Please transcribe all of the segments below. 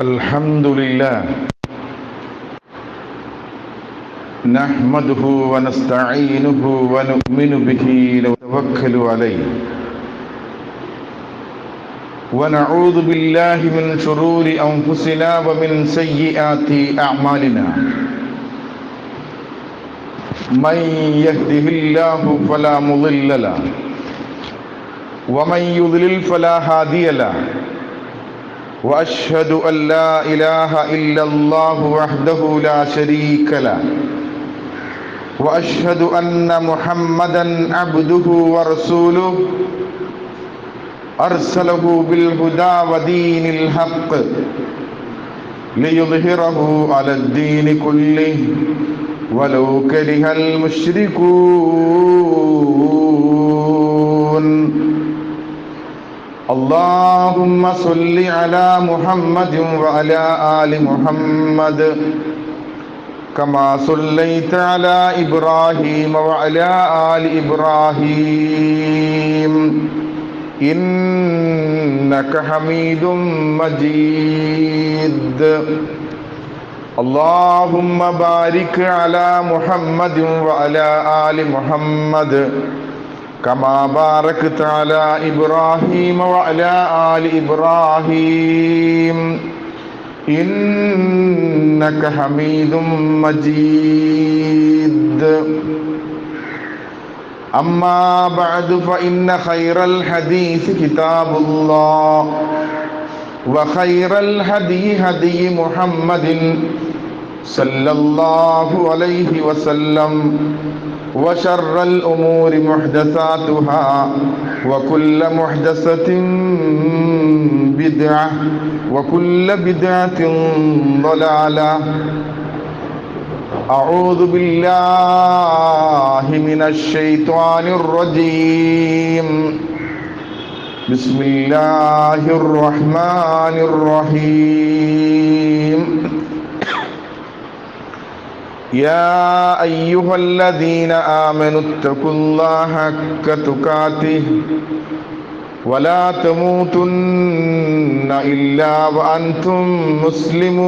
الحمد لله نحمده ونستعينه ونؤمن به ونتوكل عليه ونعوذ بالله من شرور أنفسنا ومن سيئات أعمالنا من يهده الله فلا مضل له ومن يضلل فلا هادي له وأشهد أن لا إله إلا الله وحده لا شريك له وأشهد أن محمدا عبده ورسوله أرسله بالهدى ودين الحق ليظهره على الدين كله ولو كره المشركون اللهم صل على محمد وعلى آل محمد كما صليت على إبراهيم وعلى آل إبراهيم إنك حميد مجيد اللهم بارك على محمد وعلى آل محمد كما باركت على إبراهيم وعلى آل إبراهيم إنك حميد مجيد أما بعد فإن خير الحديث كتاب الله وخير الهدي هدي محمد صلى الله عليه وسلم وشر الأمور محدثاتها وكل محدثة بدعة وكل بدعة ضلالة أعوذ بالله من الشيطان الرجيم بسم الله الرحمن الرحيم يا أيها الذين آمنوا اتقوا الله حق تقاته ولا تموتن إلا وأنتم مسلمون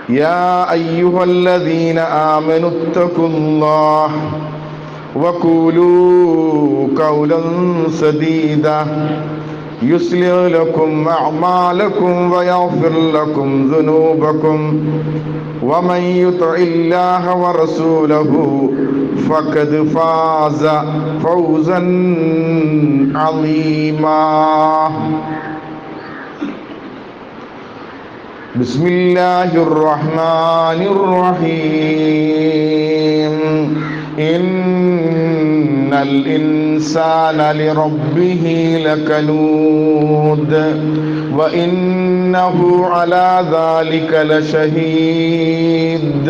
يا أيها الذين آمنوا اتقوا الله وقولوا قولا سديدا يصلح لكم أعمالكم ويغفر لكم ذنوبكم ومن يطع الله ورسوله فقد فاز فوزا عظيما بسم الله الرحمن الرحيم إن الإنسان لربه لكنود وإنه على ذلك لشهيد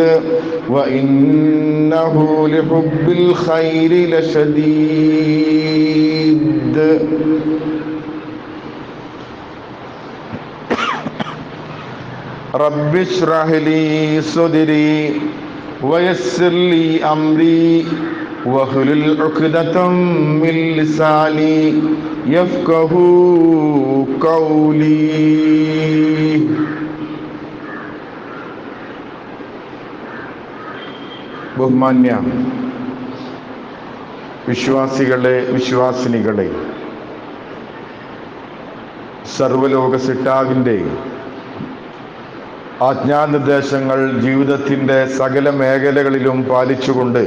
وإنه لحب الخير لشديد رب اشرح لي صدري ويسر لي أمري واحلل عقدة من لساني يفقهوا قولي. ബഹുമാന്യ വിശ്വാസികളെ, വിശ്വാസിനികളെ, സർവലോക സിട്ടാവിൻ്റെ ആജ്ഞാനിർദ്ദേശങ്ങൾ ജീവിതത്തിൻ്റെ സകല മേഖലകളിലും പാലിച്ചുകൊണ്ട്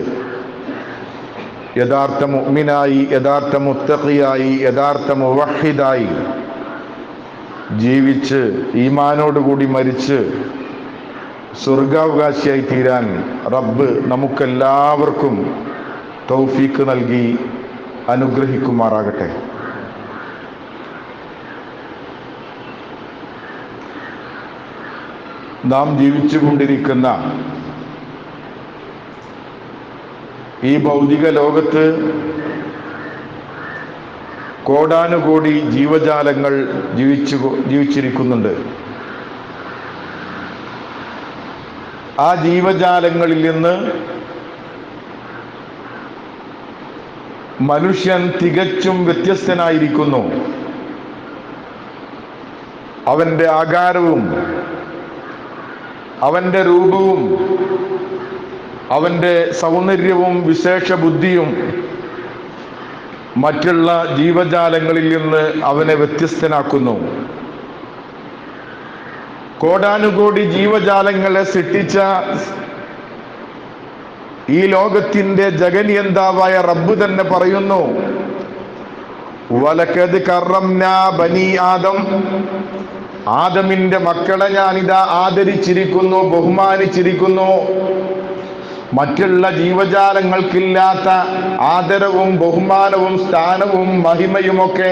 യഥാർത്ഥ മുഅ്മിനായി, യഥാർത്ഥ മുത്തഖിയായി, യഥാർത്ഥ മുവഹ്ഹിദായി ജീവിച്ച് ഈമാനോടുകൂടി മരിച്ച് സ്വർഗാവകാശിയായി തീരാൻ റബ്ബ് നമുക്കെല്ലാവർക്കും തൗഫീക്ക് നൽകി അനുഗ്രഹിക്കുമാറാകട്ടെ. നാം ജീവിച്ചു കൊണ്ടിരിക്കുന്ന ഈ ഭൗതിക ലോകത്ത് കോടാനുകോടി ജീവജാലങ്ങൾ ജീവിച്ചിരിക്കുന്നുണ്ട്. ആ ജീവജാലങ്ങളിൽ നിന്ന് മനുഷ്യൻ തികച്ചും വ്യത്യസ്തനായിരിക്കുന്നു. അവന്റെ ആകാരവും അവന്റെ രൂപവും അവന്റെ സൗന്ദര്യവും വിശേഷ ബുദ്ധിയും മറ്റുള്ള ജീവജാലങ്ങളിൽ നിന്ന് അവനെ വ്യത്യസ്തനാക്കുന്നു. കോടാനുകോടി ജീവജാലങ്ങളെ സൃഷ്ടിച്ച ഈ ലോകത്തിന്റെ ജഗനിയന്താവായ റബ്ബ് തന്നെ പറയുന്നു, വലഖദ് കറംനാ ബനി ആദം, ആദമിന്റെ മക്കളെ ഞാനിതാ ആദരിച്ചിരിക്കുന്നു, ബഹുമാനിച്ചിരിക്കുന്നു. മറ്റുള്ള ജീവജാലങ്ങൾക്കില്ലാത്ത ആദരവും ബഹുമാനവും സ്ഥാനവും മഹിമയുമൊക്കെ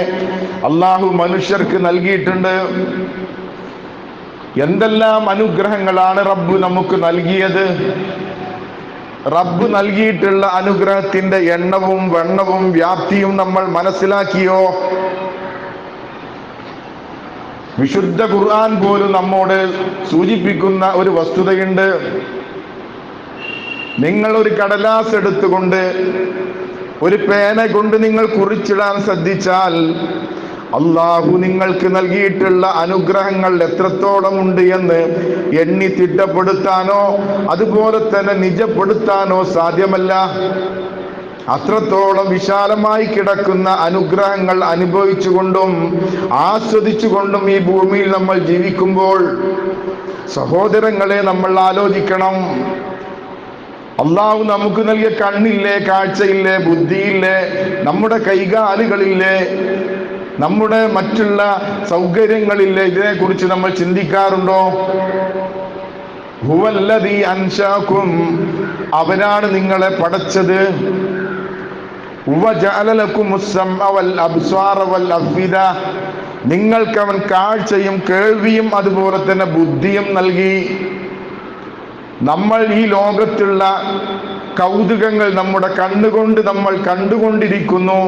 അള്ളാഹു മനുഷ്യർക്ക് നൽകിയിട്ടുണ്ട്. എന്തെല്ലാം അനുഗ്രഹങ്ങളാണ് റബ്ബ് നമുക്ക് നൽകിയത്. റബ്ബ് നൽകിയിട്ടുള്ള അനുഗ്രഹത്തിന്റെ എണ്ണവും വണ്ണവും വ്യാപ്തിയും നമ്മൾ മനസ്സിലാക്കിയോ? വിശുദ്ധ ഖുർആൻ പോലും നമ്മോട് സൂചിപ്പിക്കുന്ന ഒരു വസ്തുതയുണ്ട്. നിങ്ങൾ ഒരു കടലാസ് എടുത്തുകൊണ്ട് ഒരു പേന കൊണ്ട് നിങ്ങൾ കുറിച്ചിടാൻ ശ്രദ്ധിച്ചാൽ അള്ളാഹു നിങ്ങൾക്ക് നൽകിയിട്ടുള്ള അനുഗ്രഹങ്ങൾ എത്രത്തോളം ഉണ്ട് എന്ന് എണ്ണി തിട്ടപ്പെടുത്താനോ അതുപോലെ തന്നെ നിജപ്പെടുത്താനോ സാധ്യമല്ല. അത്രത്തോളം വിശാലമായി കിടക്കുന്ന അനുഗ്രഹങ്ങൾ അനുഭവിച്ചുകൊണ്ടും ആസ്വദിച്ചുകൊണ്ടും ഈ ഭൂമിയിൽ നമ്മൾ ജീവിക്കുമ്പോൾ സഹോദരങ്ങളെ നമ്മൾ ആലോചിക്കണം. അള്ളാഹു നമുക്ക് നൽകിയ കണ്ണില്ലേ, കാഴ്ചയില്ലേ, ബുദ്ധിയില്ലേ, നമ്മുടെ കൈകാലുകളില്ലേ, നമ്മുടെ മറ്റുള്ള സൗകര്യങ്ങളില്ലേ, ഇതിനെക്കുറിച്ച് നമ്മൾ ചിന്തിക്കാറുണ്ടോ? ഹുവല്ലദീ അൻശാകും, അവനാണ് നിങ്ങളെ പടച്ചത്. വജഅല ലക്കുമുസ് സമഅ വൽ അബ്സ്വാറ വൽ അഫ്ഇദ, നിങ്ങൾക്ക് അവൻ കാഴ്ചയും കേൾവിയും അതുപോലെ തന്നെ ബുദ്ധിയും നൽകി. നമ്മൾ ഈ ലോകത്തുള്ള കൗതുകങ്ങൾ നമ്മുടെ കണ്ണുകൊണ്ട് നമ്മൾ കണ്ടുകൊണ്ടിരിക്കുന്നു.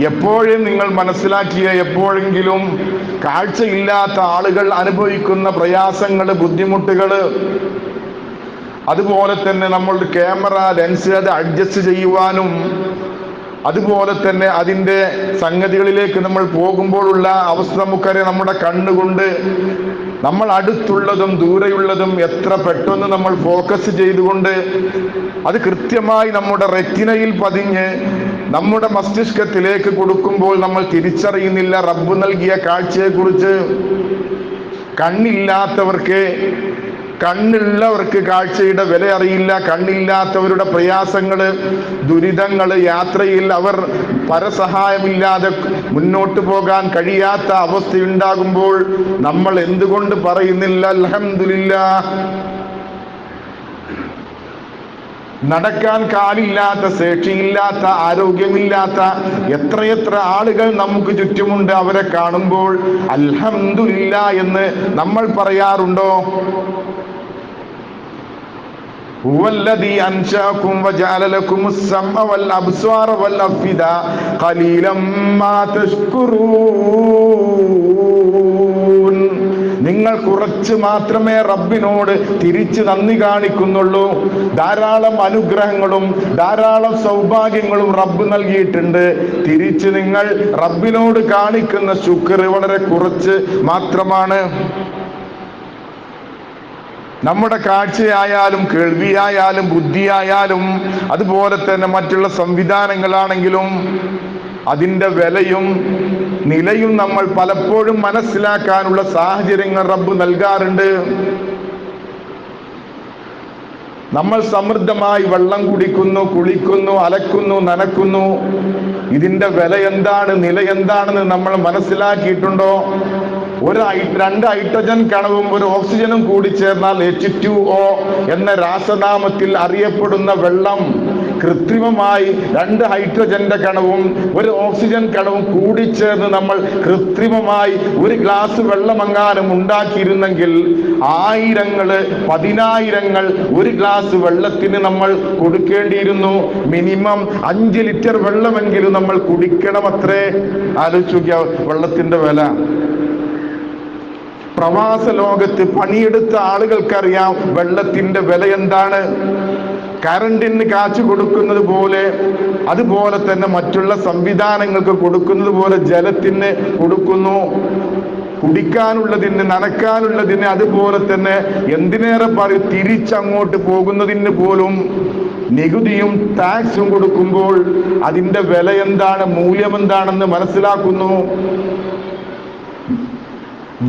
എപ്പോഴും നിങ്ങൾ മനസ്സിലാക്കിയ, എപ്പോഴെങ്കിലും കാഴ്ചയില്ലാത്ത ആളുകൾ അനുഭവിക്കുന്ന പ്രയാസങ്ങൾ, ബുദ്ധിമുട്ടുകൾ, അതുപോലെ തന്നെ നമ്മളുടെ ക്യാമറ ലെൻസ് അത് അഡ്ജസ്റ്റ് ചെയ്യുവാനും അതുപോലെ തന്നെ അതിൻ്റെ സംഗതികളിലേക്ക് നമ്മൾ പോകുമ്പോഴുള്ള അവസ്ഥ നമുക്കറിയാം. നമ്മുടെ കണ്ണുകൊണ്ട് നമ്മൾ അടുത്തുള്ളതും ദൂരെയുള്ളതും എത്ര പെട്ടെന്ന് നമ്മൾ ഫോക്കസ് ചെയ്തുകൊണ്ട് അത് കൃത്യമായി നമ്മുടെ റെറ്റിനയിൽ പതിഞ്ഞ് നമ്മുടെ മസ്തിഷ്കത്തിലേക്ക് കൊടുക്കുമ്പോൾ നമ്മൾ തിരിച്ചറിയുന്നില്ല റബ്ബ് നൽകിയ കാഴ്ചയെക്കുറിച്ച്. കണ്ണുള്ളവർക്ക് കാഴ്ചയുടെ വില അറിയില്ല. കണ്ണില്ലാത്തവരുടെ പ്രയാസങ്ങള്, ദുരിതങ്ങള്, യാത്രയിൽ അവർ പരസഹായമില്ലാതെ മുന്നോട്ട് പോകാൻ കഴിയാത്ത അവസ്ഥയുണ്ടാകുമ്പോൾ നമ്മൾ എന്തുകൊണ്ട് പറയുന്നില്ല അൽഹംദുലില്ലാഹ്? നടക്കാൻ കാലില്ലാത്ത, ശേഷിയില്ലാത്ത, ആരോഗ്യമില്ലാത്ത എത്രയെത്ര ആളുകൾ നമുക്ക് ചുറ്റുമുണ്ട്. അവരെ കാണുമ്പോൾ അൽഹംദുലില്ലാഹ് എന്ന് നമ്മൾ പറയാറുണ്ടോ? ഹുവല്ലദീ അൻശാകും വജഅല ലക്കുമുസ് സമഅ വൽ അബ്സ്വാറ വൽ അഫ്ഇദ ഖലീലം മാ തശ്കുറൂൻ. നിങ്ങൾ കുറച്ച് മാത്രമേ റബ്ബിനോട് തിരിച്ച് നന്ദി കാണിക്കുന്നുള്ളൂ. ധാരാളം അനുഗ്രഹങ്ങളും ധാരാളം സൗഭാഗ്യങ്ങളും റബ്ബ് നൽകിയിട്ടുണ്ട്. തിരിച്ച് നിങ്ങൾ റബ്ബിനോട് കാണിക്കുന്ന ശുക്ർ വളരെ കുറച്ച് മാത്രമാണ്. നമ്മുടെ കാഴ്ചയായാലും കേൾവിയായാലും ബുദ്ധിയായാലും അതുപോലെ തന്നെ മറ്റുള്ള സംവിധാനങ്ങളാണെങ്കിലും അതിൻ്റെ വിലയും നിലയും നമ്മൾ പലപ്പോഴും മനസ്സിലാക്കാനുള്ള സാഹചര്യങ്ങൾ റബ്ബ് നൽകാറുണ്ട്. നമ്മൾ സമൃദ്ധമായി വെള്ളം കുടിക്കുന്നു, കുളിക്കുന്നു, അലക്കുന്നു, നനക്കുന്നു. ഇതിൻ്റെ വില എന്താണ്, നില എന്താണെന്ന് നമ്മൾ മനസ്സിലാക്കിയിട്ടുണ്ടോ? രണ്ട് ഹൈഡ്രജൻ കണവും ഒരു ഓക്സിജനും കൂടി ചേർന്നാൽ H2O എന്ന രാസനാമത്തിൽ അറിയപ്പെടുന്ന വെള്ളം കൃത്രിമമായി 2 ഹൈഡ്രജന്റെ കണവും ഒരു ഓക്സിജൻ കണവും കൂടിച്ചേർന്ന് നമ്മൾ കൃത്രിമമായി ഒരു ഗ്ലാസ് വെള്ളമെങ്ങാനും ഉണ്ടാക്കിയിരുന്നെങ്കിൽ ആയിരങ്ങള്, പതിനായിരങ്ങൾ ഒരു ഗ്ലാസ് വെള്ളത്തിന് നമ്മൾ കൊടുക്കേണ്ടിയിരുന്നു. മിനിമം 5 ലിറ്റർ വെള്ളമെങ്കിലും നമ്മൾ കുടിക്കണമത്രേ. ആലോചിക്കുക വെള്ളത്തിന്റെ വില. പ്രവാസ ലോകത്ത് പണിയെടുത്ത ആളുകൾക്കറിയാം വെള്ളത്തിന്റെ വില എന്താണ്. കറണ്ടിന് കാശ് കൊടുക്കുന്നത് പോലെ, അതുപോലെ തന്നെ മറ്റുള്ള സംവിധാനങ്ങൾക്ക് കൊടുക്കുന്നത് പോലെ ജലത്തിന് കൊടുക്കുന്നു, കുടിക്കാനുള്ളതിന്, നനക്കാനുള്ളതിന്, അതുപോലെ തന്നെ എന്തിനേറെ പറയും തിരിച്ചങ്ങോട്ട് പോകുന്നതിന് പോലും നികുതിയും ടാക്സും കൊടുക്കുമ്പോൾ അതിന്റെ വില എന്താണ്, മൂല്യം എന്താണെന്ന് മനസ്സിലാക്കുന്നു.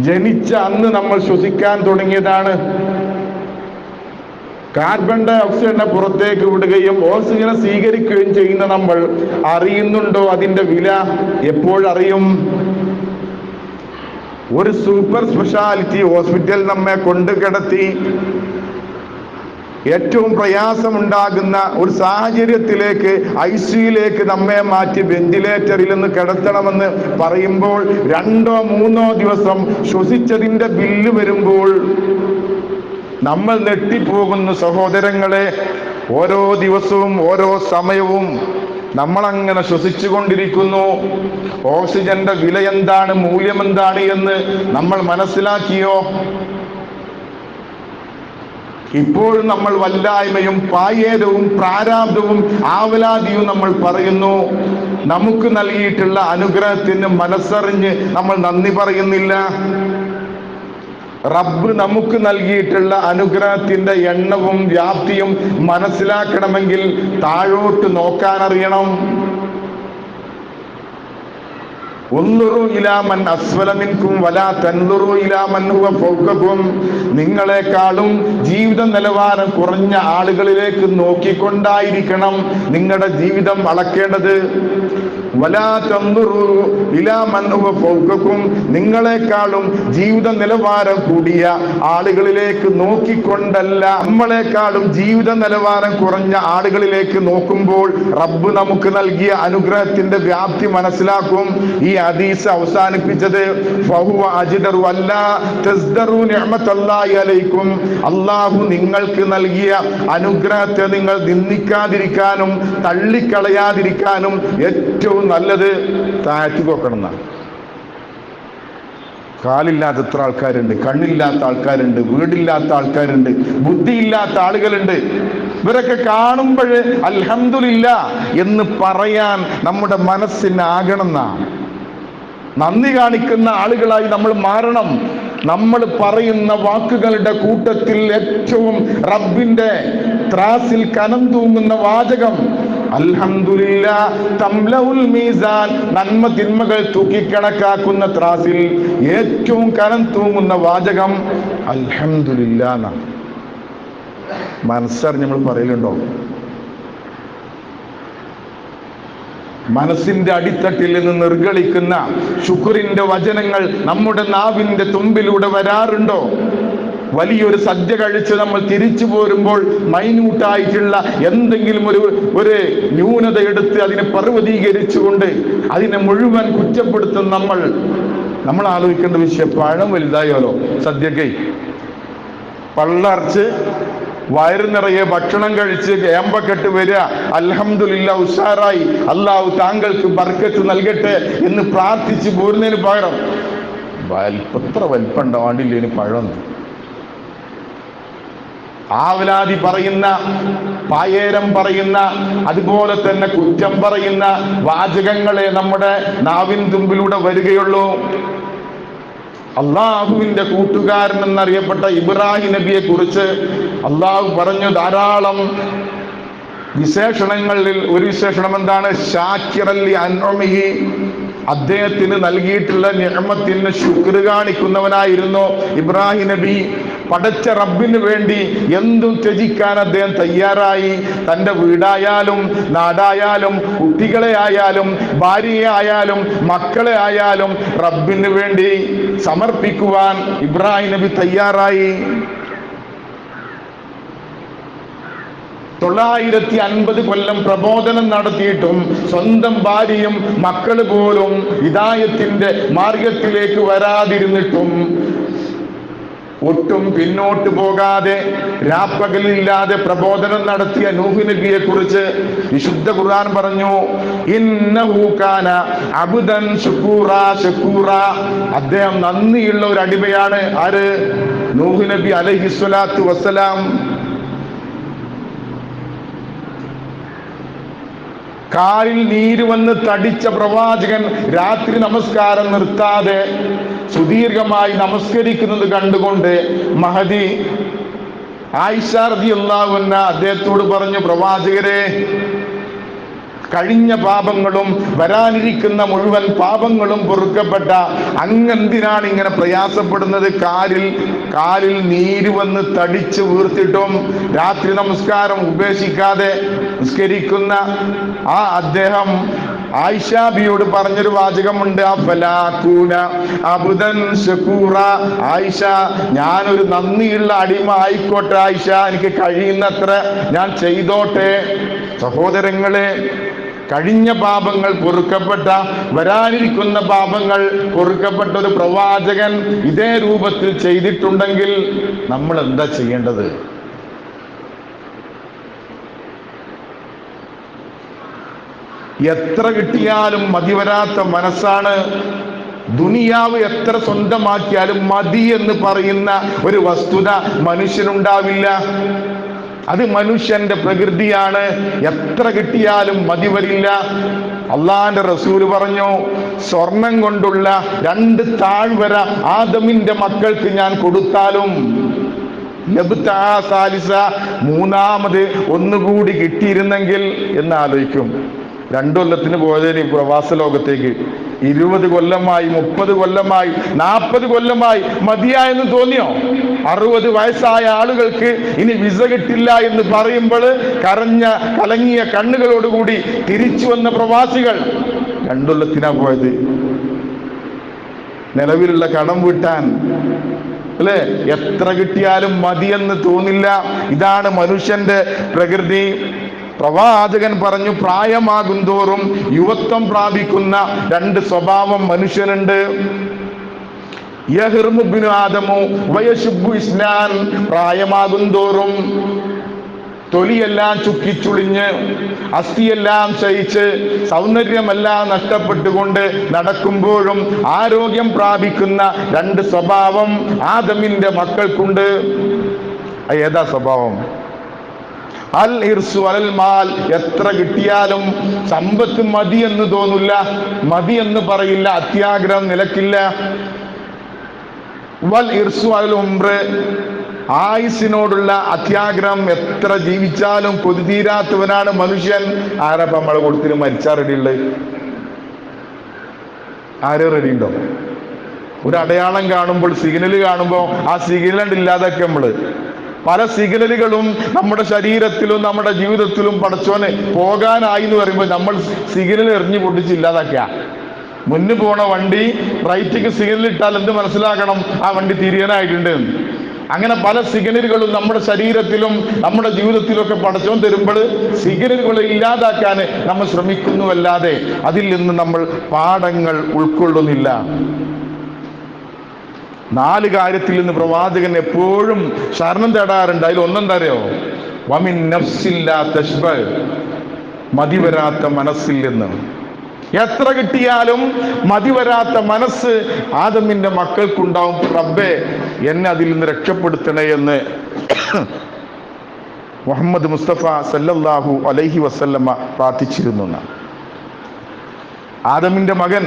ജനിച്ച അന്ന് നമ്മൾ ശ്വസിക്കാൻ തുടങ്ങിയതാണ്. കാർബൺ ഡൈ ഓക്സൈഡിനെ പുറത്തേക്ക് വിടുകയും ഓക്സിജനെ സ്വീകരിക്കുകയും ചെയ്യുന്ന നമ്മൾ അറിയുന്നുണ്ടോ അതിന്റെ വില? എപ്പോഴറിയും? ഒരു സൂപ്പർ സ്പെഷ്യാലിറ്റി ഹോസ്പിറ്റൽ നമ്മെ കൊണ്ട് കിടത്തി ഏറ്റവും പ്രയാസമുണ്ടാകുന്ന ഒരു സാഹചര്യത്തിലേക്ക്, ICUയിലേക്ക് നമ്മെ മാറ്റി വെന്റിലേറ്ററിൽ നിന്ന് കിടത്തണമെന്ന് പറയുമ്പോൾ 2 or 3 ദിവസം ശ്വസിച്ചതിന്റെ ബില്ല് വരുമ്പോൾ നമ്മൾ നെട്ടിപ്പോകുന്നു സഹോദരങ്ങളെ. ഓരോ ദിവസവും ഓരോ സമയവും നമ്മളങ്ങനെ ശ്വസിച്ചു കൊണ്ടിരിക്കുന്നു. ഓക്സിജന്റെ വില എന്താണ്, മൂല്യം എന്താണ് എന്ന് നമ്മൾ മനസ്സിലാക്കിയോ? ഇപ്പോഴും നമ്മൾ വല്ലായ്മയും പായേരവും പ്രാരാബ്ധവും ആവലാതിയും നമ്മൾ പറയുന്നു. നമുക്ക് നൽകിയിട്ടുള്ള അനുഗ്രഹത്തിന് മനസ്സറിഞ്ഞ് നമ്മൾ നന്ദി പറയുന്നില്ല. റബ്ബ് നമുക്ക് നൽകിയിട്ടുള്ള അനുഗ്രഹത്തിന്റെ എണ്ണവും വ്യാപ്തിയും മനസ്സിലാക്കണമെങ്കിൽ താഴോട്ട് നോക്കാനറിയണം. ഉൻദുറു ഇലാ മൻ അസ്ഫല മിൻകും വലാ തൻദുറു ഇലാ മൻ ഹുവ ഫൗകകും. നിങ്ങളെക്കാളും ജീവിത നിലവാരം കുറഞ്ഞ ആളുകളിലേക്ക് നോക്കിക്കൊണ്ടായിരിക്കണം നിങ്ങളുടെ ജീവിതം അളക്കേണ്ടത്. വലാ തൻദുറു ഇലാ മൻ ഹുവ ഫൗകകും. നിങ്ങളെക്കാളും ജീവിത നിലവാരം കൂടിയ ആളുകളിലേക്ക് നോക്കിക്കൊണ്ടല്ല, നമ്മളെക്കാളും ജീവിത നിലവാരം കുറഞ്ഞ ആളുകളിലേക്ക് നോക്കുമ്പോൾ റബ്ബ് നമുക്ക് നൽകിയ അനുഗ്രഹത്തിന്റെ വ്യാപ്തി മനസ്സിലാക്കും. ഈ ഹദീസ് അവസാനിപ്പിച്ചത് ഫഹുവ അജ്ദറു അല്ലാ തസ്ദറു നിഅമത്തല്ലാഹി അലൈക്കും. അല്ലാഹു നിങ്ങൾക്ക് നൽകിയ അനുഗ്രഹത്തെ നിങ്ങൾ നിന്ദിക്കാതിരിക്കാനും തള്ളിക്കളയാതിരിക്കാനും ഏറ്റവും നല്ലത് താഴ്ത്തി നോക്കണം എന്നാണ്. കാലില്ലാത്ത എത്ര ആൾക്കാരുണ്ട്, കണ്ണില്ലാത്ത ആൾക്കാരുണ്ട്, വീടില്ലാത്ത ആൾക്കാരുണ്ട്, ബുദ്ധിയില്ലാത്ത ആളുകളുണ്ട്. ഇവരൊക്കെ കാണുമ്പോൾ അൽഹംദുലില്ലാ എന്ന് പറയാൻ നമ്മുടെ മനസ്സിനാകണമെന്നാണ്. നന്ദി കാണിക്കുന്ന ആളുകളായി നമ്മൾ മാറണം. നമ്മൾ പറയുന്ന വാക്കുകളുടെ കൂട്ടത്തിൽ ഏറ്റവും റബ്ബിന്റെ ത്രാസിൽ കനം തൂങ്ങുന്ന വാചകം അൽഹംദുലില്ലാ തംലഉൽ മീസാൻ. നന്മ തിന്മകൾ തൂക്കിക്കണക്കാക്കുന്ന ത്രാസിൽ ഏറ്റവും കനം തൂങ്ങുന്ന വാചകം അൽഹംദുലില്ലാ എന്നാണ്. മനസ്സറിഞ്ഞ് നമ്മൾ പറയലുണ്ടോ? മനസ്സിന്റെ അടിത്തട്ടിൽ നിന്ന് നിർഗളിക്കുന്ന ശുക്രിന്റെ വചനങ്ങൾ നമ്മുടെ നാവിന്റെ തുമ്പിലൂടെ വരാറുണ്ടോ? വലിയൊരു സദ്യ കഴിച്ച് നമ്മൾ തിരിച്ചു പോരുമ്പോൾ മൈന്യൂട്ടായിട്ടുള്ള എന്തെങ്കിലും ഒരു ന്യൂനത എടുത്ത് അതിനെ പർവ്വതീകരിച്ചുകൊണ്ട് അതിനെ മുഴുവൻ കുറ്റപ്പെടുത്തുന്ന നമ്മൾ ആലോചിക്കേണ്ട വിഷയം, പഴം വലുതായോലോ സദ്യക്ക്, പള്ളർച്ച് വയറ് നിറയെ ഭക്ഷണം കഴിച്ച് ഏമ്പക്കെട്ട് വരിക, അൽഹംദുലില്ലാ ഉഷാറായി, അല്ലാഹു താങ്കൾക്ക് ബർക്കത്ത് നൽകട്ടെ എന്ന് പ്രാർത്ഥിച്ച് പോരുന്നതിന് പകരം എത്ര വലിപ്പുണ്ടോ വാണ്ടില്ലേന് പഴം. ആവലാതി പറയുന്ന, പായേരം പറയുന്ന, അതുപോലെ തന്നെ കുറ്റം പറയുന്ന വാചകങ്ങളെ നമ്മുടെ നാവിൻ തുമ്പിലൂടെ വരികയുള്ളൂ. അള്ളാഹുവിന്റെ കൂട്ടുകാരൻ എന്നറിയപ്പെട്ട ഇബ്രാഹിം നബിയെ കുറിച്ച് അള്ളാഹു പറഞ്ഞു ധാരാളം വിശേഷണങ്ങളിൽ ഒരു വിശേഷണം എന്താണ്? ശാക്കിറല്ലി അൻഉമിഹി. അദ്ദേഹത്തിന് നൽകിയിട്ടുള്ള നിഅമത്തിന് ശുക്ർ കാണിക്കുന്നവനായിരുന്നു ഇബ്രാഹിം നബി. പടച്ച റബ്ബിന് വേണ്ടി എന്തും ത്യജിക്കാൻ അദ്ദേഹം തയ്യാറായി. തൻ്റെ വീടായാലും നാടായാലും കുട്ടികളെ ആയാലും ഭാര്യയെ ആയാലും മക്കളെ ആയാലും റബ്ബിന് വേണ്ടി സമർപ്പിക്കുവാൻ ഇബ്രാഹിം നബി തയ്യാറായി. 950 കൊല്ലം പ്രബോധനം നടത്തിയിട്ടും സ്വന്തം ഭാര്യയും മക്കള് പോലും ഹിദായത്തിന്റെ മാർഗത്തിലേക്ക് വരാതിരുന്നിട്ടും ഒട്ടും പിന്നോട്ട് പോകാതെ രാപ്പകലില്ലാതെ പ്രബോധനം നടത്തിയ നൂഹ് നബിയെ കുറിച്ച് വിശുദ്ധ ഖുർആൻ പറഞ്ഞു, ഇന്നഹു കാന അബ്ദൻ ശുക്കൂറാ. അദ്ദേഹം നന്ദിയുള്ള ഒരു അടിമയാണ്. ആര്? നൂഹ് നബി അലൈഹിസ്സലാത്തു വസ്സലാം. കാലിൽ നീര് വന്ന് തടിച്ച പ്രവാചകൻ രാത്രി നമസ്കാരം നിർത്താതെ സുദീർഘമായി നമസ്കരിക്കുന്നത് കണ്ടുകൊണ്ട് മഹദി ആയിഷ റളിയല്ലാഹു അൻഹ അദ്ദേഹത്തോട് പറഞ്ഞു, പ്രവാചകരെ, കഴിഞ്ഞ പാപങ്ങളും വരാനിരിക്കുന്ന മുഴുവൻ പാപങ്ങളും പൊറുക്കപ്പെട്ട അങ്ങെന്തിനാണ് ഇങ്ങനെ പ്രയാസപ്പെടുന്നത്? കാലിൽ നീര് വന്ന് തടിച്ച് വീർത്തിട്ടും രാത്രി നമസ്കാരം ഉപേക്ഷിക്കാതെ നിസ്കരിക്കുന്ന ആ അദ്ദേഹം ആയിഷാബിയോട് പറഞ്ഞൊരു വാചകമുണ്ട്, അഫലാകൂന അബ്ദൻ ശകൂറ. ആയിഷ, ഞാനൊരു നന്ദിയുള്ള അടിമ ആയിക്കോട്ടെ ആയിഷ, എനിക്ക് കഴിയുന്നത്ര ഞാൻ ചെയ്തോട്ടെ. സഹോദരങ്ങളെ, കഴിഞ്ഞ പാപങ്ങൾ പൊറുക്കപ്പെട്ട, വരാനിരിക്കുന്ന പാപങ്ങൾ പൊറുക്കപ്പെട്ട ഒരു പ്രവാചകൻ ഇതേ രൂപത്തിൽ ചെയ്തിട്ടുണ്ടെങ്കിൽ നമ്മൾ എന്താ ചെയ്യേണ്ടത്? എത്ര കിട്ടിയാലും മതിവരാത്ത മനസ്സാണ്. ദുനിയാവ് എത്ര സ്വന്തമാക്കിയാലും മതി എന്ന് പറയുന്ന ഒരു വസ്തുത മനുഷ്യനുണ്ടാവില്ല. അത് മനുഷ്യന്റെ പ്രകൃതിയാണ്. എത്ര കിട്ടിയാലും മതി വരില്ല. അള്ളാന്റെ റസൂല് പറഞ്ഞു, സ്വർണം കൊണ്ടുള്ള 2 താഴ്വര ആദമിന്റെ മക്കൾക്ക് ഞാൻ കൊടുത്താലും മൂന്നാമത് ഒന്നുകൂടി കിട്ടിയിരുന്നെങ്കിൽ എന്നാലോചിക്കും. 2 കൊല്ലത്തിന് പോയതിന് പ്രവാസ ലോകത്തേക്ക് 20 കൊല്ലമായി, 30 കൊല്ലമായി, 40 കൊല്ലമായി മതിയായെന്ന് തോന്നിയോ? 60 വയസ്സായ ആളുകൾക്ക് ഇനി വിസ കിട്ടില്ല എന്ന് പറയുമ്പോൾ കലങ്ങിയ കണ്ണുകളോടുകൂടി തിരിച്ചു വന്ന പ്രവാസികൾ 2 കൊല്ലത്തിനാ പോയത്. നിലവിലുള്ള കടം വീട്ടാൻ, അല്ലെ? എത്ര കിട്ടിയാലും മതിയെന്ന് തോന്നില്ല. ഇതാണ് മനുഷ്യന്റെ പ്രകൃതി. പ്രവാചകൻ പറഞ്ഞു, പ്രായമാകും തോറും യുവത്വം പ്രാപിക്കുന്ന 2 സ്വഭാവം മനുഷ്യനുണ്ട്. യഹ്റുമുബ്നു ആദമു വയശുബ്ബു ഇസ്നാൻ. പ്രായമാകും തോറും തൊലിയെല്ലാം ചുക്കിച്ചുളിഞ്ഞ്, അസ്ഥിയെല്ലാം ക്ഷയിച്ച്, സൗന്ദര്യമെല്ലാം നഷ്ടപ്പെട്ടുകൊണ്ട് നടക്കുമ്പോഴും ആരോഗ്യം പ്രാപിക്കുന്ന 2 സ്വഭാവം ആദമിന്റെ മക്കൾക്കുണ്ട്. ഏതാ സ്വഭാവം? അൽ ഇർസു അൽ മാൽ. എത്ര കിട്ടിയാലും സമ്പത്ത് മതി എന്ന് തോന്നില്ല, മതി എന്ന് പറയില്ല, അത്യാഗ്രഹം നിലക്കില്ല. വൽ ഇർസു അൽ ഉംറ. ആയുസിനോടുള്ള അത്യാഗ്രഹം. എത്ര ജീവിച്ചാലും കൊതി തീരാത്തവനാണ് മനുഷ്യൻ. ആരപ്പം നമ്മളെ കൊടുത്തിട്ട് മരിച്ചാ റെഡിയുള്ളത്? ആര് റെഡിയുണ്ടോ? ഒരു അടയാളം കാണുമ്പോൾ, സിഗ്നൽ കാണുമ്പോൾ ആ സിഗ്നൽ ഇല്ലാതൊക്കെ നമ്മള് പല സിഗ്നലുകളും നമ്മുടെ ശരീരത്തിലും നമ്മുടെ ജീവിതത്തിലും പടച്ചോനെ പോകാനായി എന്ന് പറയുമ്പോൾ നമ്മൾ സിഗ്നൽ എറിഞ്ഞു പൊട്ടിച്ചില്ലാതൊക്കെയാ. മുന്നു പോണ വണ്ടി റൈറ്റിക്ക് സിഗ്നൽ ഇട്ടാൽ എന്ത് മനസ്സിലാക്കണം? ആ വണ്ടി തിരിയാനായിട്ടുണ്ട്. അങ്ങനെ പല സിഗ്നലുകളും നമ്മുടെ ശരീരത്തിലും നമ്മുടെ ജീവിതത്തിലൊക്കെ പടച്ചോൻ തരുമ്പോൾ സിഗ്നലുകളെ ഇല്ലാതാക്കാൻ നമ്മൾ ശ്രമിക്കുന്നുവല്ലാതെ അതിൽ നിന്ന് നമ്മൾ പാഠങ്ങൾ ഉൾക്കൊള്ളുന്നില്ല. 4 കാര്യത്തിൽ നിന്ന് പ്രവാചകൻ എപ്പോഴും ശരണം തേടാറുണ്ട്. അതിൽ ഒന്നെന്തറിയോ? വമിൻ നഫ്സില്ലാ തശ്ബ. മതിവരാത്ത മനസ്സിൽ നിന്ന്. എത്ര കിട്ടിയാലും മതിവരാത്ത മനസ്സ് ആദമിന്റെ മക്കൾക്കുണ്ടാവും. റബ്ബേ, എന്നെ അതിൽ നിന്ന് രക്ഷപ്പെടുത്തണേ എന്ന് മുഹമ്മദ് മുസ്തഫ സല്ലല്ലാഹു അലൈഹി വസല്ലമ പ്രാർത്ഥിച്ചിരുന്നു. ആദമിന്റെ മകൻ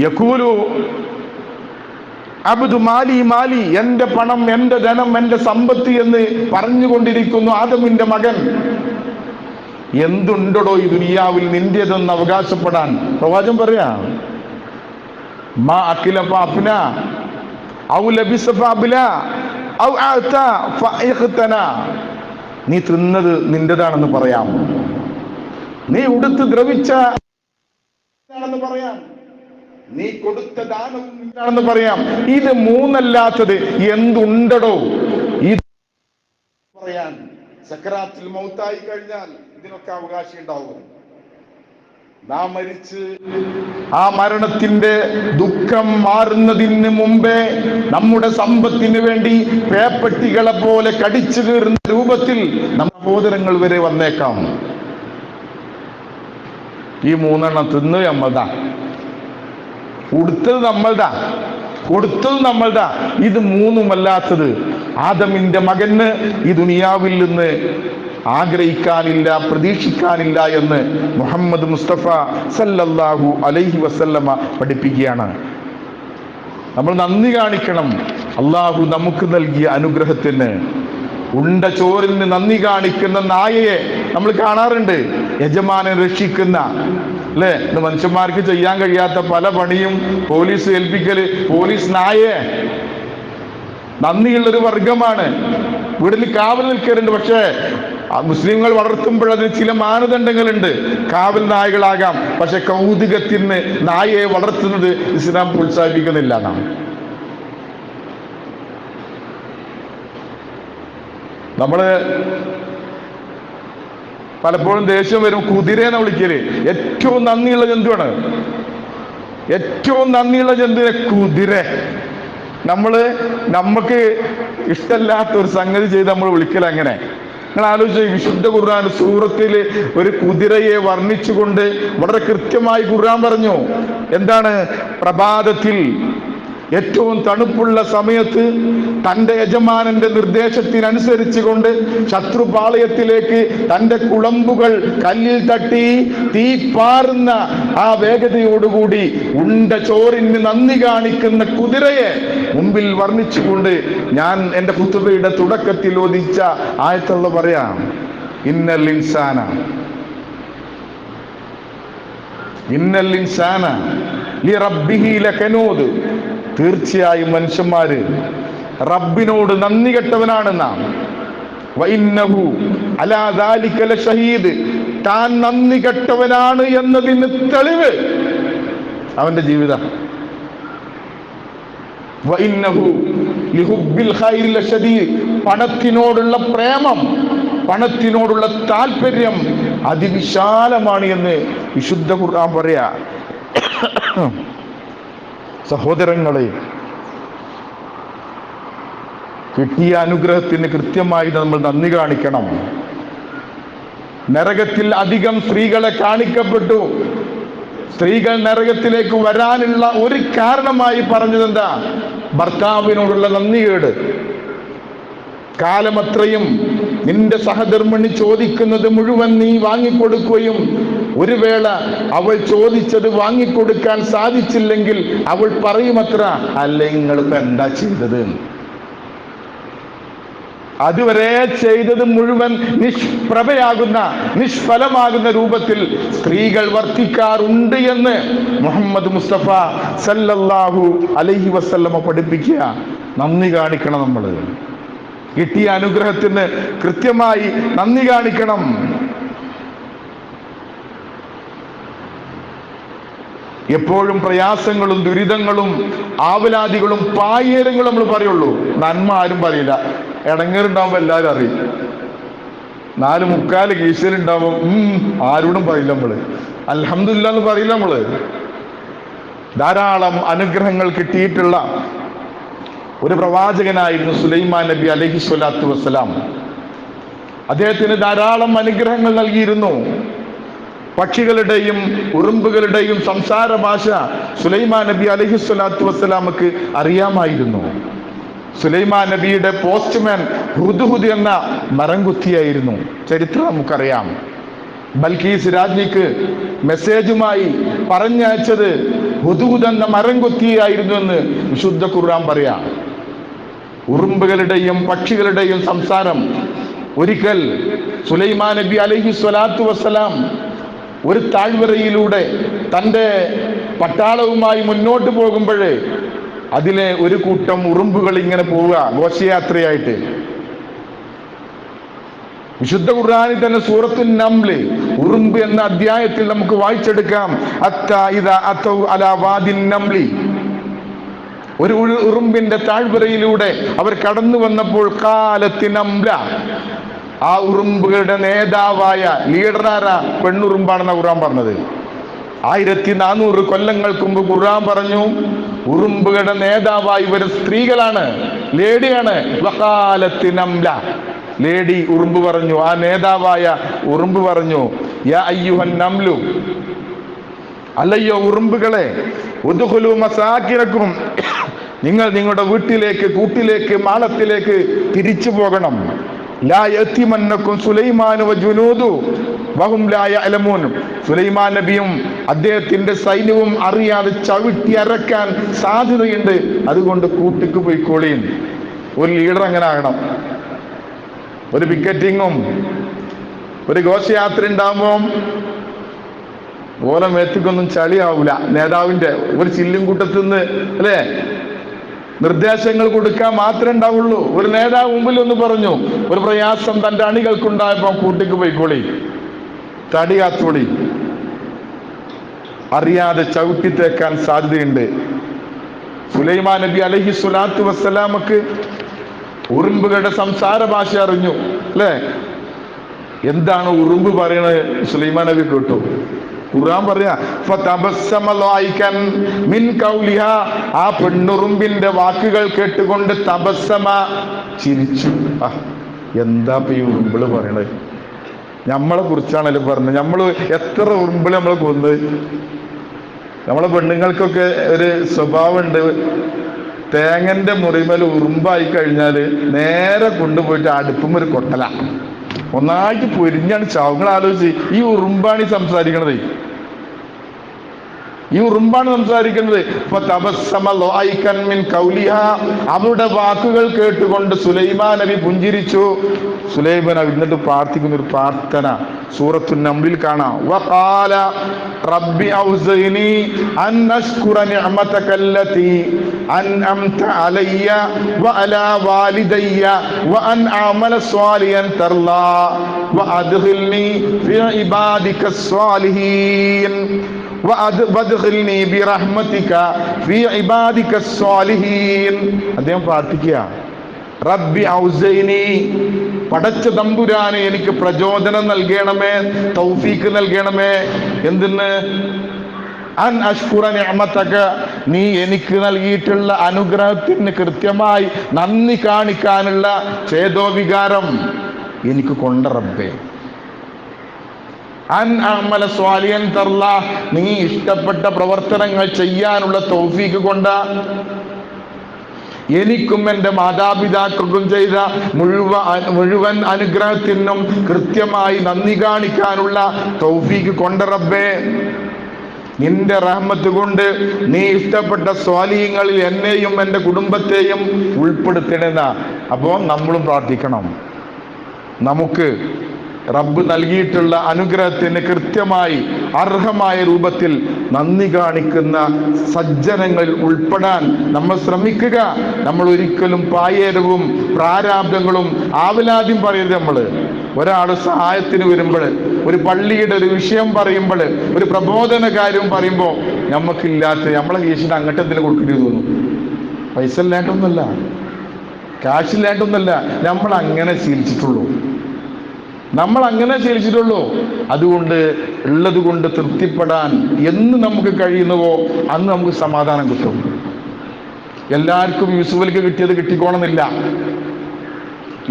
യഖൂലു അബ്ദു മാലി മാലി. എന്റെ പണം, എന്റെ ധനം, എന്റെ സമ്പത്ത് എന്ന് പറഞ്ഞുകൊണ്ടിരിക്കുന്നു ആദമിന്റെ മകൻ. എന്തുണ്ടോ ഈ ദുനിയാവിൽ നിന്റേതെന്ന് അവകാശപ്പെടാൻ? പ്രവാചകൻ പറയാ, മാ അഖില ഫഅഫ്ന ഔ ലബിസ ഫഅബ്ല ഔ അഅത ഫഇഖ്തന. നീ തിന്നത് നിന്റേതാണെന്ന് പറയാം, നീ ഉടുത്ത് ദ്രവിച്ച പറയാം, നീ കൊടുത്ത ദാനവും നിന്റെയാണെന്ന് പറയാം. ഇത് 3 അല്ലാത്തത് എന്തുണ്ടോ ഇത് പറയാൻ? സക്കറാത്തിൽ മൗത്തായി കഴിഞ്ഞാൽ ഇതിനൊക്കെ അവകാശം ഉണ്ടാവും. നാം മരിച്ച് ആ മരണത്തിന്റെ ദുഃഖം മാറുന്നതിന് മുമ്പേ നമ്മുടെ സമ്പത്തിന് വേണ്ടി പേപ്പട്ടികളെ പോലെ കടിച്ചു കീറുന്ന രൂപത്തിൽ നമ്മുടെ സഹോദരങ്ങൾ വരെ വന്നേക്കാം. ഈ 3 തിന്ന് നമ്മൾതാ, കൊടുത്തത് നമ്മൾതാ, കൊടുത്തത് നമ്മൾതാ. ഇത് 3 അല്ലാത്തത് ആദമിന്റെ മകന് ഈ ദുനിയാവിൽ നിന്ന് ആഗ്രഹിക്കാനില്ല, പ്രതീക്ഷിക്കാനില്ല എന്ന് മുഹമ്മദ് മുസ്തഫ സല്ലല്ലാഹു അലൈഹി വസല്ലമ പഠിപ്പിക്കുകയാണ്. നമ്മൾ നന്ദി കാണിക്കണം അള്ളാഹു നമുക്ക് നൽകിയ അനുഗ്രഹത്തിന്. ഉണ്ട ചോറിന് നന്ദി കാണിക്കുന്ന നായയെ നമ്മൾ കാണാറുണ്ട്, യജമാനൻ രക്ഷിക്കുന്ന, അല്ലേ? മനുഷ്യന്മാർക്ക് ചെയ്യാൻ കഴിയാത്ത പല പണിയും പോലീസ് ഏൽപ്പിക്കല്. പോലീസ് നായയെ നന്ദിയുള്ളൊരു വർഗമാണ്. വീട്ടിൽ കാവൽ നിൽക്കലുണ്ട്. പക്ഷേ മുസ്ലിങ്ങൾ വളർത്തുമ്പോഴതിന് ചില മാനദണ്ഡങ്ങളുണ്ട്. കാവൽ നായകളാകാം, പക്ഷെ കൗതുകത്തിന് നായയെ വളർത്തുന്നത് ഇസ്ലാം പ്രോത്സാഹിപ്പിക്കുന്നില്ല എന്നാണ്. നമ്മള് പലപ്പോഴും ദേഷ്യം വരും, കുതിരയെന്ന് വിളിക്കല്. ഏറ്റവും നന്ദിയുള്ള ജന്തുവാണ്, ഏറ്റവും നന്ദിയുള്ള ജന്തുവിനെ കുതിര. നമുക്ക് ഇഷ്ടമല്ലാത്ത ഒരു സംഗതി ചെയ്ത് നമ്മൾ വിളിക്കൽ അങ്ങനെ. നിങ്ങൾ ആലോചിച്ച്, വിശുദ്ധ ഖുർആൻ സൂറത്തിൽ ഒരു കുതിരയെ വർണ്ണിച്ചുകൊണ്ട് വളരെ കൃത്യമായി ഖുർആൻ പറഞ്ഞു. എന്താണ്? പ്രഭാതത്തിൽ ഏറ്റവും തണുപ്പുള്ള സമയത്ത് തൻ്റെ യജമാനന്റെ നിർദ്ദേശത്തിനനുസരിച്ച് കൊണ്ട് ശത്രുപാളയത്തിലേക്ക് തൻ്റെ കുളമ്പുകൾ കല്ലിൽ തട്ടി തീ പാറുന്ന ആ വേഗതയോടുകൂടി ഉണ്ട ചോറിന് നന്ദി കാണിക്കുന്ന കുതിരയെ മുമ്പിൽ വർണ്ണിച്ചുകൊണ്ട് ഞാൻ എൻ്റെ ഖുതുബയുടെ തുടക്കത്തിൽ ഓദിച്ച ആയത്തുള്ള പറയാം. ഇന്നൽ ഇൻസാന ലിറബ്ബിഹി ലകനൂദ്. തീർച്ചയായും മനുഷ്യന്മാര് റബ്ബിനോട് നന്ദി കെട്ടവനാണെന്നാണ്. വഇന്നഹു അലാ ദാലിക ലശഹീദ്. താൻ നന്ദി കെട്ടവനാണ് എന്നതിന് തെളിവ് അവന്റെ ജീവിതം. വഇന്നഹു ലിഹുബ്ബിൽ ഖൈരി ലശദീദ്. പണത്തിനോടുള്ള പ്രേമം, പണത്തിനോടുള്ള താല്പര്യം അതിവിശാലമാണ് എന്ന് വിശുദ്ധ ഖുർആൻ പറയാ. സഹോദരങ്ങളെ, കിട്ടിയ അനുഗ്രഹത്തിന് കൃത്യമായി നമ്മൾ നന്ദി കാണിക്കണം. നരകത്തിൽ അധികം സ്ത്രീകളെ കാണിക്കപ്പെട്ടു. സ്ത്രീകൾ നരകത്തിലേക്ക് വരാനുള്ള ഒരു കാരണമായി പറഞ്ഞതെന്താ? ഭർത്താവിനോടുള്ള നന്ദികേട്. കാലമത്രയും നിന്റെ സഹധർമ്മിണി ചോദിക്കുന്നത് മുഴുവൻ നീ വാങ്ങിക്കൊടുക്കുകയും ഒരു വേള അവൾ ചോദിച്ചത് വാങ്ങിക്കൊടുക്കാൻ സാധിച്ചില്ലെങ്കിൽ അവൾ പറയുമത്ര, അല്ല നിങ്ങളിപ്പോ എന്താ ചെയ്തത്? അതുവരെ ചെയ്തത് മുഴുവൻ നിഷ്ഫലമാകുന്ന രൂപത്തിൽ സ്ത്രീകൾ വർത്തിക്കാറുണ്ട് എന്ന് മുഹമ്മദ് മുസ്തഫ സല്ലല്ലാഹു അലൈഹി വസല്ലമ പഠിപ്പിക്കുക. നന്ദി കാണിക്കണം. നമ്മൾ കിട്ടിയ അനുഗ്രഹത്തിന് കൃത്യമായി നന്ദി കാണിക്കണം. എപ്പോഴും പ്രയാസങ്ങളും ദുരിതങ്ങളും ആവലാദികളും പായേരങ്ങളും നമ്മൾ പറയുള്ളൂ. നന്മ ആരും പറയില്ല. ഇടങ്ങേറുണ്ടാവുമ്പോ എല്ലാവരും അറിയും. 4 കീശലുണ്ടാവും, ആരോടും പറയില്ല. നമ്മള് അൽഹംദുലില്ലാ എന്ന് പറയില്ല. നമ്മള് ധാരാളം അനുഗ്രഹങ്ങൾ കിട്ടിയിട്ടുള്ള ഒരു പ്രവാചകനായിരുന്നു സുലൈമാൻ നബി അലൈഹി സ്വലാത്തു വസ്സലാം. അദ്ദേഹത്തിന് ധാരാളം അനുഗ്രഹങ്ങൾ നൽകിയിരുന്നു. പക്ഷികളുടെയും ഉറുമ്പുകളുടെയും സംസാര ഭാഷ സുലൈമാൻ നബി അലൈഹി സ്വലാത്തു വസ്സലാമക്ക് അറിയാമായിരുന്നു. സുലൈമാൻ നബിയുടെ പോസ്റ്റ്മാൻ ഹുദ്ഹുദ് എന്ന മരംകുത്തിയായിരുന്നു. ചരിത്രം നമുക്കറിയാം. ബൽക്കീസ് രാജ്ഞിക്ക് മെസ്സേജുമായി പറഞ്ഞയച്ചത് ഹുദ്ഹുദ് എന്ന മരംകുത്തിയായിരുന്നു എന്ന് വിശുദ്ധ ഖുർആൻ പറയാം. ഉറുമ്പുകളുടെയും പക്ഷികളുടെയും സംസാരം. ഒരിക്കൽ സുലൈമാൻ നബി അലൈഹി സ്വലാത്തു വസ്സലാം ഒരു താഴ്വരയിലൂടെ തൻ്റെ പട്ടാളവുമായി മുന്നോട്ട് പോകുമ്പോൾ അതിലെ ഒരു കൂട്ടം ഉറുമ്പുകൾ ഇങ്ങനെ പോവുക, ഘോഷയാത്രയായിട്ട്. വിശുദ്ധ ഖുർആനിൽ തന്നെ സൂറത്തുൻ നംല് ഉറുമ്പ് എന്ന അധ്യായത്തിൽ നമുക്ക് വായിച്ചെടുക്കാം. ഹത്താ ഇദാ അതൗ അലാ വാദിൻ നംലി. ഒരു ഉറുമ്പിന്റെ താഴ്വരയിലൂടെ അവർ കടന്നു വന്നപ്പോൾ ഖാലത്തി നംല. ആ ഉറുമ്പുകളുടെ നേതാവായ ലീഡറാരാ? പെണ്ണുറുമ്പാണെന്ന ഖുർആൻ പറഞ്ഞത്. 1400 കൊല്ലങ്ങൾക്ക് മുമ്പ് ഖുർആൻ പറഞ്ഞു ഉറുമ്പുകളുടെ നേതാവായി ഇവർ സ്ത്രീകളാണ്, ലേഡിയാണ്. വഖാലത്തി നംല. ലേഡി ഉറുമ്പ് പറഞ്ഞു, ആ നേതാവായ ഉറുമ്പ് പറഞ്ഞു, യാ അയ്യുഹൻ നംലു, അല്ലയോ ഉറുമ്പുകളെ, ഉദ്ഖുലൂ മസാകിനകും, നിങ്ങൾ നിങ്ങളുടെ വീട്ടിലേക്ക്, കൂട്ടിലേക്ക്, മാളത്തിലേക്ക് തിരിച്ചു പോകണം. ലാ യതിമന്നകും സുലൈമാനു വജുനൂദു വഹും ലാ യഅലമൂൻ. സുലൈമാൻ നബിയും അദ്ദേഹത്തിന്റെ സൈന്യവും അറിയാതെ ചവിട്ടി അരക്കാൻ സാധ്യതയുണ്ട്, അതുകൊണ്ട് കൂട്ടിക്ക് പോയിക്കോളീൻ. ഒരു ലീഡർ അങ്ങനെ ആകണം. ഒരു പിക്കറ്റിങ്ങും ഒരു ഘോഷയാത്ര ഉണ്ടാകുമ്പോൾ ഓരോ മേത്തിക്കൊന്നും ചളിയാവൂല. നേതാവിന്റെ ഒരു ചില്ലും കൂട്ടത്തിൽ നിന്ന് അല്ലേ നിർദ്ദേശങ്ങൾ കൊടുക്കാൻ മാത്രമേ ഉണ്ടാവുള്ളൂ. ഒരു നേതാവ് മുമ്പിൽ ഒന്ന് പറഞ്ഞു, ഒരു പ്രയാസം തന്റെ അണികൾക്കുണ്ടായപ്പോ കൂട്ടിക്ക് പോയിക്കോളി, തടി കാത്തോളി. അറിയാതെ ചവിട്ടിത്തേക്കാൻ സാധ്യതയുണ്ട്. സുലൈമാൻ നബി അലൈഹി സ്വലാത്തു വസ്സലാമക്ക് ഉറുമ്പുകളുടെ സംസാര ഭാഷ അറിഞ്ഞു അല്ലേ? എന്താണ് ഉറുമ്പ് പറയണത് സുലൈമാൻ നബി കേട്ടു. ഖുർആൻ പറയാ ആ പെണ്ണുറുമ്പിന്റെ വാക്കുകൾ കേട്ടുകൊണ്ട് തബസ്സമ ചിരിച്ചു. എന്താ ഈ ഉറുമ്പിള് പറയണത്? നമ്മളെ കുറിച്ചാണല്ലോ പറഞ്ഞത്. നമ്മള് എത്ര ഉറുമ്പിള് നമ്മളെ കൊന്നത്. നമ്മളെ പെണ്ണുങ്ങൾക്കൊക്കെ ഒരു സ്വഭാവമുണ്ട്, തേങ്ങന്റെ മുറിമേൽ ഉറുമ്പായി കഴിഞ്ഞാല് നേരെ കൊണ്ടുപോയിട്ട് അടുപ്പും ഒരു കൊട്ടല ഒന്നായിട്ട് പൊരിഞ്ഞാണ് ചാവും. നിങ്ങൾ ആലോചിച്ച്, ഈ ഉറുമ്പാണ് സംസാരിക്കണത്. ഈ ഉറുമ്പാണ് സംസാരിക്കുന്നത്. അവരുടെ വാക്കുകൾ കേട്ടുകൊണ്ട് സുലൈമാൻ നബി പുഞ്ചിരിച്ചു. സുലൈമാൻ നബി എന്നിട്ട് പ്രാർത്ഥിക്കുന്ന ഒരു പ്രാർത്ഥന സൂറത്തു നംലിൽ കാണാം. വഖാല റബ്ബി ഔസിനി അൻ അശ്കുറ നിഅമതകല്ലതി അൻഅംത അലയ്യ വഅലാ വാലിദയ്യ വഅൻ അഅമല സ്വാലിഹൻ തർലാ വഅദ്ഖിൽനി ഫീ ഇബാദികസ് സ്വാലിഹീൻ വഅദ്ഖിൽനി ബിറഹ്മതിക ഫീ ഇബാദികസ് സ്വാലിഹീൻ. അദ്ദേഹം പ്രാർത്ഥിക്കുക, റബ്ബി ഔസിനി, പടച്ച തമ്പുരാനെ എനിക്ക് പ്രചോദനം നൽകണമേ, തൗഫീക്ക് നൽകണമേ. എന്തിന്? അൻ അഷ്കുറ നിഅമതക, നീ എനിക്ക് നൽകിയിട്ടുള്ള അനുഗ്രഹത്തിന് കൃത്യമായി നന്ദി കാണിക്കാനുള്ള ചേതോവികാരം എനിക്ക് കൊണ്ട റബ്ബേ. അൻ അഅമല സ്വാലിഹൻ തർല, നീ ഇഷ്ടപ്പെട്ട പ്രവർത്തനങ്ങൾ ചെയ്യാനുള്ള തൗഫീക്ക് കൊണ്ട എനിക്കും എൻ്റെ മാതാപിതാക്കൾക്കും ചെയ്ത മുഴുവൻ അനുഗ്രഹത്തിനും കൃത്യമായി നന്ദി കാണിക്കാനുള്ള തൗഫീക്ക് കൊണ്ട റബ്ബേ. നിന്റെ റഹ്മത്ത് കൊണ്ട് നീ ഇഷ്ടപ്പെട്ട സ്വാലിഹ്യങ്ങളിൽ എന്നെയും എൻ്റെ കുടുംബത്തെയും ഉൾപ്പെടുത്തണമെന്ന. അപ്പോൾ നമ്മളും പ്രാർത്ഥിക്കണം, നമുക്ക് റബ്ബ് നൽകിയിട്ടുള്ള അനുഗ്രഹത്തിന് കൃത്യമായി അർഹമായ രൂപത്തിൽ നന്ദി കാണിക്കുന്ന സജ്ജനങ്ങളിൽ ഉൾപ്പെടാൻ നമ്മൾ ശ്രമിക്കുക. നമ്മൾ ഒരിക്കലും പായേരവും പ്രാരാബ്ദങ്ങളും ആവലാദ്യം പറയരുത്. നമ്മൾ ഒരാൾ സഹായത്തിന് വരുമ്പോൾ, ഒരു പള്ളിയുടെ ഒരു വിഷയം പറയുമ്പോൾ, ഒരു പ്രബോധന കാര്യം പറയുമ്പോൾ നമുക്കില്ലാത്ത നമ്മളെ കേസിന് അങ്ങോട്ട് എന്തെങ്കിലും കൊടുക്കേണ്ടി തോന്നും. പൈസ ഇല്ലാണ്ടൊന്നുമല്ല, കാശില്ലാണ്ടൊന്നുമല്ല, നമ്മൾ അങ്ങനെ ശീലിച്ചിട്ടുള്ളൂ. അതുകൊണ്ട് ഉള്ളത് കൊണ്ട് തൃപ്തിപ്പെടാൻ എന്ന് നമുക്ക് കഴിയുന്നുവോ അന്ന് നമുക്ക് സമാധാനം കിട്ടും. എല്ലാവർക്കും യൂസുഫലിക്ക് കിട്ടിയത് കിട്ടിക്കോണമെന്നില്ല,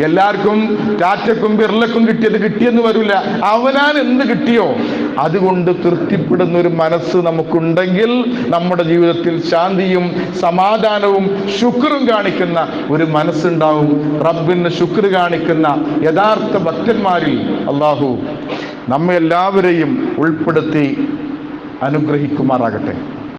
എല്ലാവർക്കും ടാറ്റക്കും ബിർലക്കും കിട്ടിയത് കിട്ടിയെന്ന് വരില്ല. അവനാൻ എന്ത് കിട്ടിയോ അതുകൊണ്ട് തൃപ്തിപ്പെടുന്ന ഒരു മനസ്സ് നമുക്കുണ്ടെങ്കിൽ നമ്മുടെ ജീവിതത്തിൽ ശാന്തിയും സമാധാനവും ശുക്റും കാണിക്കുന്ന ഒരു മനസ്സുണ്ടാവും. റബ്ബിന് ശുക്ർ കാണിക്കുന്ന യഥാർത്ഥ ഭക്തന്മാരിൽ അള്ളാഹു നമ്മെ എല്ലാവരെയും ഉൾപ്പെടുത്തി അനുഗ്രഹിക്കുമാറാകട്ടെ.